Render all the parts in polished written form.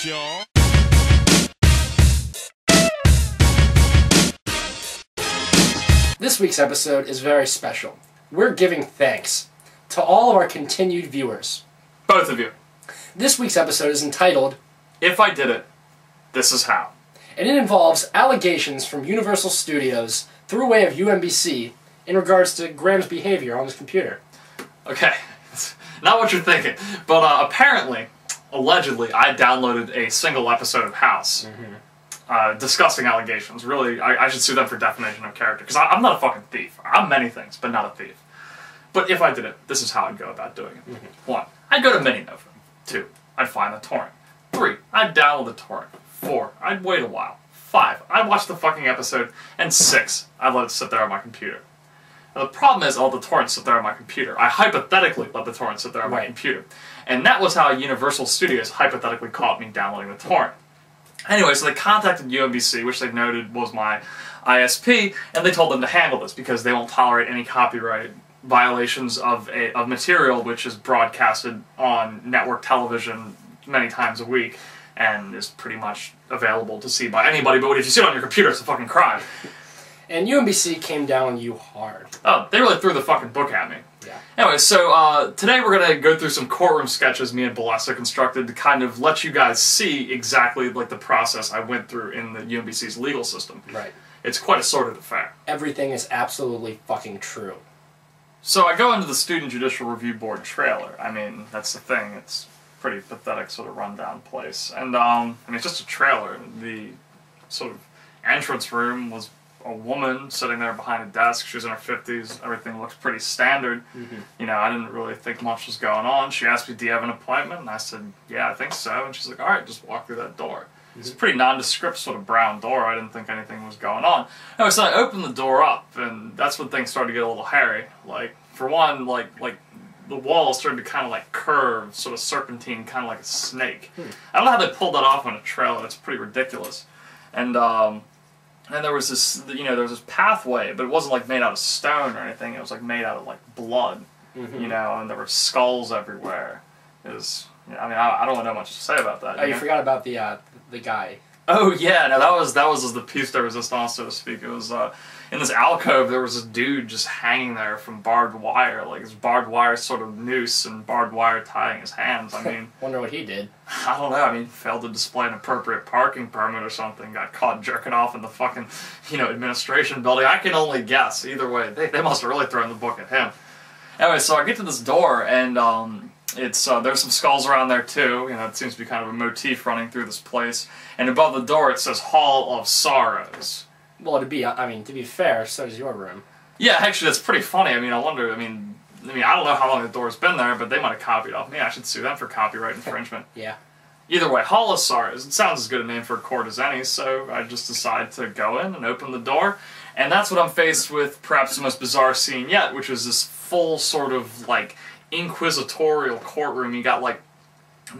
y'all. This week's episode is very special. We're giving thanks to all of our continued viewers. Both of you. This week's episode is entitled, If I Did It, This Is How. and it involves allegations from Universal Studios through way of UMBC in regards to Graham's behavior on his computer. Okay, not what you're thinking, but apparently, allegedly, I downloaded a single episode of House. Disgusting allegations. Really, I should sue them for defamation of character, because I'm not a fucking thief. I'm many things, but not a thief. But if I did it, this is how I'd go about doing it. 1. I'd go to Mininova. 2. I'd find the torrent. 3. I'd download the torrent. 4. I'd wait a while. 5. I'd watch the fucking episode. And 6. I'd let it sit there on my computer. Now the problem is all the torrents sit there on my computer. I hypothetically let the torrent sit there on my computer. And that was how Universal Studios hypothetically caught me downloading the torrent. Anyway, so they contacted UMBC, which they noted was my ISP, and they told them to handle this because they won't tolerate any copyright violations of material which is broadcasted on network television many times a week and is pretty much available to see by anybody, but if you see it on your computer, it's a fucking crime. And UMBC came down on you hard. Oh, they really threw the fucking book at me. Yeah. Anyway, so today we're going to go through some courtroom sketches me and Balessa constructed to kind of let you guys see exactly like the process I went through in the UMBC's legal system. Right. It's quite a sordid affair. Everything is absolutely fucking true. So I go into the Student Judicial Review Board trailer. I mean, that's the thing. It's a pretty pathetic sort of rundown place. And, I mean, it's just a trailer. The sort of entrance room was a woman sitting there behind a desk. She was in her 50s. Everything looks pretty standard. You know, I didn't really think much was going on. She asked me, do you have an appointment? And I said, yeah, I think so. And she's like, all right, just walk through that door. It's a pretty nondescript sort of brown door. I didn't think anything was going on. Anyway, so I opened the door up, and that's when things started to get a little hairy. Like, for one, like the walls started to kind of like curve, sort of serpentine, kind of like a snake. I don't know how they pulled that off on a trailer. It's pretty ridiculous. And there was this, you know, there was this pathway, but it wasn't like made out of stone or anything. It was like made out of like blood, you know, and there were skulls everywhere. It was, I mean, I don't know much to say about that. Oh, you forgot about the guy. Oh yeah, no, that was the piece de resistance, so to speak. It was in this alcove. There was this dude just hanging there from barbed wire, like his barbed wire sort of noose and barbed wire tying his hands. I mean, Wonder what he did. I don't know. I mean, failed to display an appropriate parking permit or something. Got caught jerking off in the fucking, you know, administration building. I can only guess. Either way, they must have really thrown the book at him. Anyway, so I get to this door and it's there's some skulls around there too. You know, it seems to be kind of a motif running through this place. And above the door it says Hall of Sorrows. Well, to be fair, so does your room. Yeah, actually, that's pretty funny. I mean, I wonder. I mean, I don't know how long the door's been there, but they might have copied off me. I should sue them for copyright infringement. Yeah. Either way, Hall of Sorrows. It sounds as good a name for a court as any. So I just decide to go in and open the door, and that's what I'm faced with. Perhaps the most bizarre scene yet, which is this full sort of like inquisitorial courtroom. You got like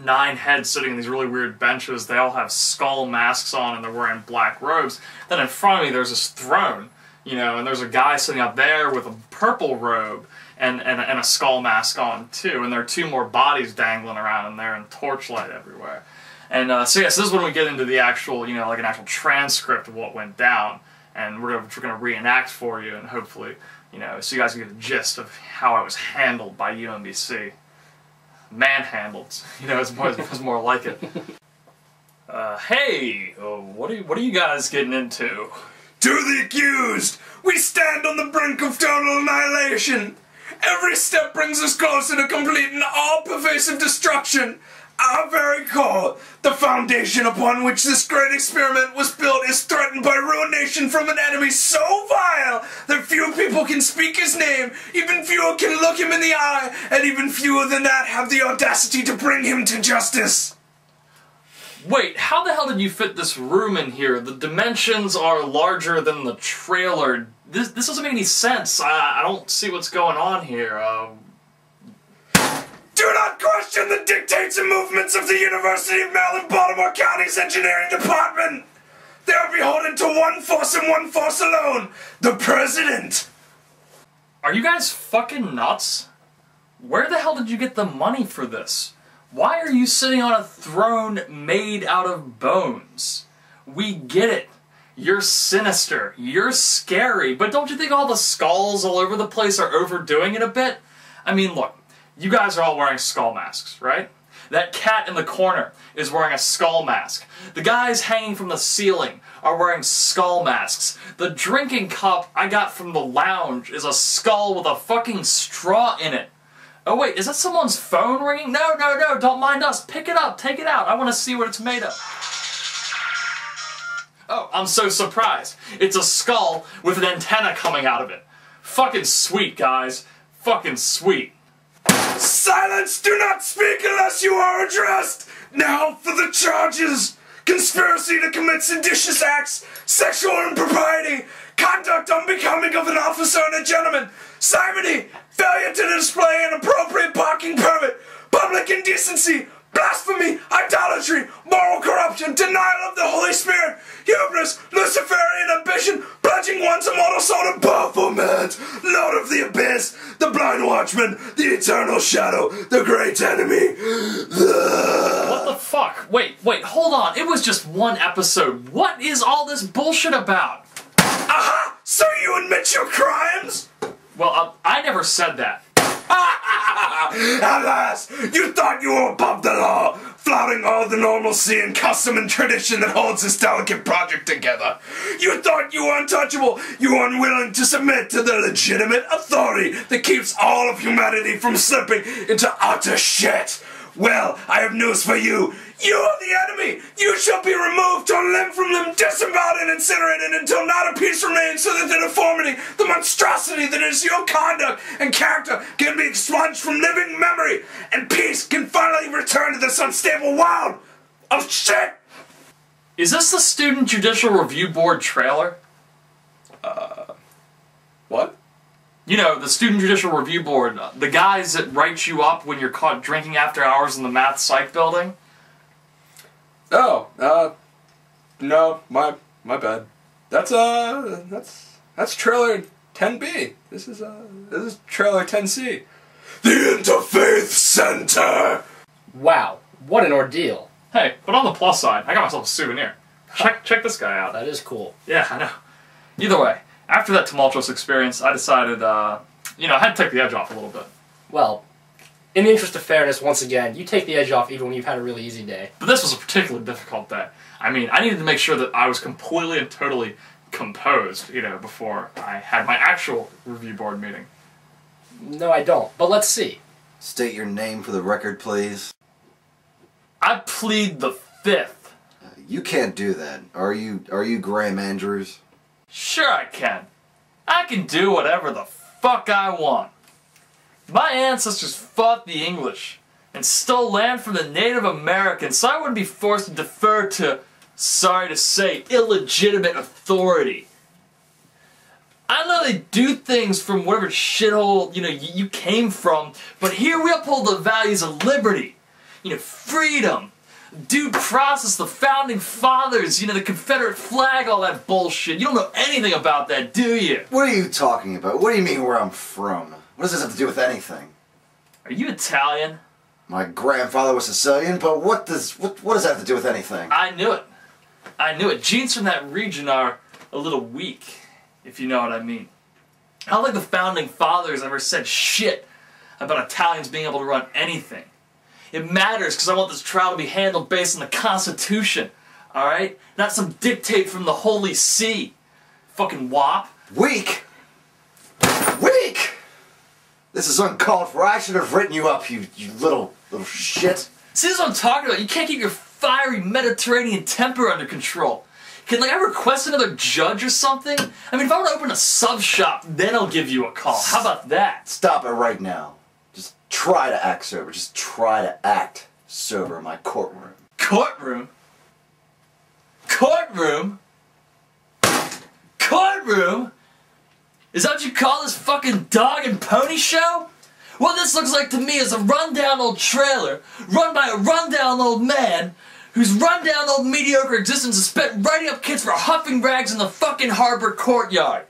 9 heads sitting in these really weird benches. They all have skull masks on and they're wearing black robes. Then in front of me there's this throne, you know, and there's a guy sitting up there with a purple robe and a skull mask on too. And there are 2 more bodies dangling around in there and torchlight everywhere. And so yes, this is when we get into the actual, you know, like an actual transcript of what went down. And we're gonna reenact for you and hopefully, you know, so you guys can get a gist of how I was handled by UMBC. Manhandled, you know, it's more like it. Hey, what are you guys getting into? To the accused, we stand on the brink of total annihilation. Every step brings us closer to complete and all-pervasive destruction. Our very core, the foundation upon which this great experiment was built, is threatened by ruination from an enemy so vile that few people can speak his name, even fewer can look him in the eye, and even fewer than that have the audacity to bring him to justice. Wait, how the hell did you fit this room in here? The dimensions are larger than the trailer. This doesn't make any sense. I don't see what's going on here. Do not question the dictates and movements of the University of Maryland Baltimore County's Engineering Department. They are beholden to one force and one force alone, the President. Are you guys fucking nuts? Where the hell did you get the money for this? Why are you sitting on a throne made out of bones? We get it. You're sinister. You're scary. But don't you think all the skulls all over the place are overdoing it a bit? I mean, look, you guys are all wearing skull masks, right? That cat in the corner is wearing a skull mask. The guys hanging from the ceiling are wearing skull masks. The drinking cup I got from the lounge is a skull with a fucking straw in it. Oh wait, is that someone's phone ringing? No, no, no, don't mind us. Pick it up, take it out. I want to see what it's made of. Oh, I'm so surprised. It's a skull with an antenna coming out of it. Fucking sweet, guys. Fucking sweet. Silence! Do not speak unless you are addressed! Now for the charges! Conspiracy to commit seditious acts, sexual impropriety, conduct unbecoming of an officer and a gentleman, simony, failure to display an appropriate parking permit, public indecency, blasphemy, idolatry, moral corruption, denial of the Holy Spirit, hubris, Luciferian ambition, pledging one's immortal soul to Baphomet, Lord of the Abyss, the Blind Watchman, the Eternal Shadow, the Great Enemy. What the fuck? Wait, hold on. It was just one episode. What is all this bullshit about? Aha! So you admit your crimes? Well, I never said that. Alas, you thought you were above the law, flouting all the normalcy and custom and tradition that holds this delicate project together. You thought you were untouchable, you were unwilling to submit to the legitimate authority that keeps all of humanity from slipping into utter shit. Well, I have news for you. You are the enemy! You shall be removed, torn limb from limb, disemboweled and incinerated until not a piece remains, so that the deformity, the monstrosity that is your conduct and character can be expunged from living memory, and peace can finally return to this unstable world of shit! Is this the Student Judicial Review Board trailer? What? You know, the Student Judicial Review Board, the guys that write you up when you're caught drinking after hours in the math psych building? Oh, no, my bad. That's trailer 10B. This is trailer 10C. The Interfaith Center! Wow, what an ordeal. Hey, but on the plus side, I got myself a souvenir. Check this guy out. That is cool. Yeah, I know. Either way, after that tumultuous experience, I decided, I had to take the edge off a little bit. Well, in the interest of fairness, once again, you take the edge off even when you've had a really easy day. But this was a particularly difficult day. I mean, I needed to make sure that I was completely and totally composed, before I had my actual review board meeting. No, I don't. But let's see. State your name for the record, please. I plead the fifth. You can't do that. Are you Graham Andrews? Sure I can. I can do whatever the fuck I want. My ancestors fought the English and stole land from the Native Americans, so I wouldn't be forced to defer to, sorry to say, illegitimate authority. I know they do things from whatever shithole, you came from, but here we uphold the values of liberty, freedom, due process, the founding fathers, the Confederate flag, all that bullshit. You don't know anything about that, do you? What are you talking about? What do you mean where I'm from? What does this have to do with anything? Are you Italian? My grandfather was Sicilian, but what does that have to do with anything? I knew it. I knew it. Genes from that region are a little weak, if you know what I mean. I don't think the founding fathers ever said shit about Italians being able to run anything. It matters because I want this trial to be handled based on the Constitution, alright? Not some dictate from the Holy See. Fucking wop. Weak? Weak? This is uncalled for. I should have written you up, you little shit. See, this is what I'm talking about. You can't keep your fiery Mediterranean temper under control. Can, I request another judge or something? I mean, if I want to open a sub shop, then I'll give you a call. How about that? Stop it right now. Just try to act sober. Just try to act sober in my courtroom. Courtroom? Courtroom? Courtroom? Is that what you call this fucking dog and pony show? What this looks like to me is a rundown old trailer run by a rundown old man whose rundown old mediocre existence is spent writing up kids for huffing rags in the fucking harbor courtyard.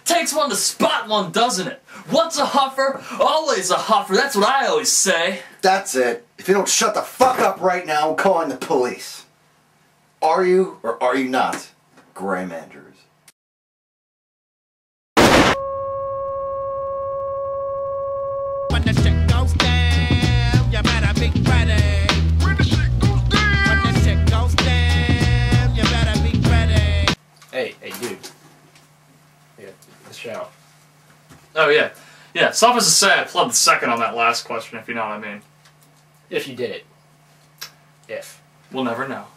Takes one to spot one, doesn't it? Once a huffer, always a huffer. That's what I always say. That's it. If you don't shut the fuck up right now, I'm calling the police. Are you or are you not Graham Andrews? When the shit goes down, you better be ready. When the shit goes down. When the shit goes down, you better be ready. Hey, dude. Yeah, the show. Oh, yeah. Yeah, suffice to say, I plugged the second on that last question, if you know what I mean. If you did it. If. We'll never know.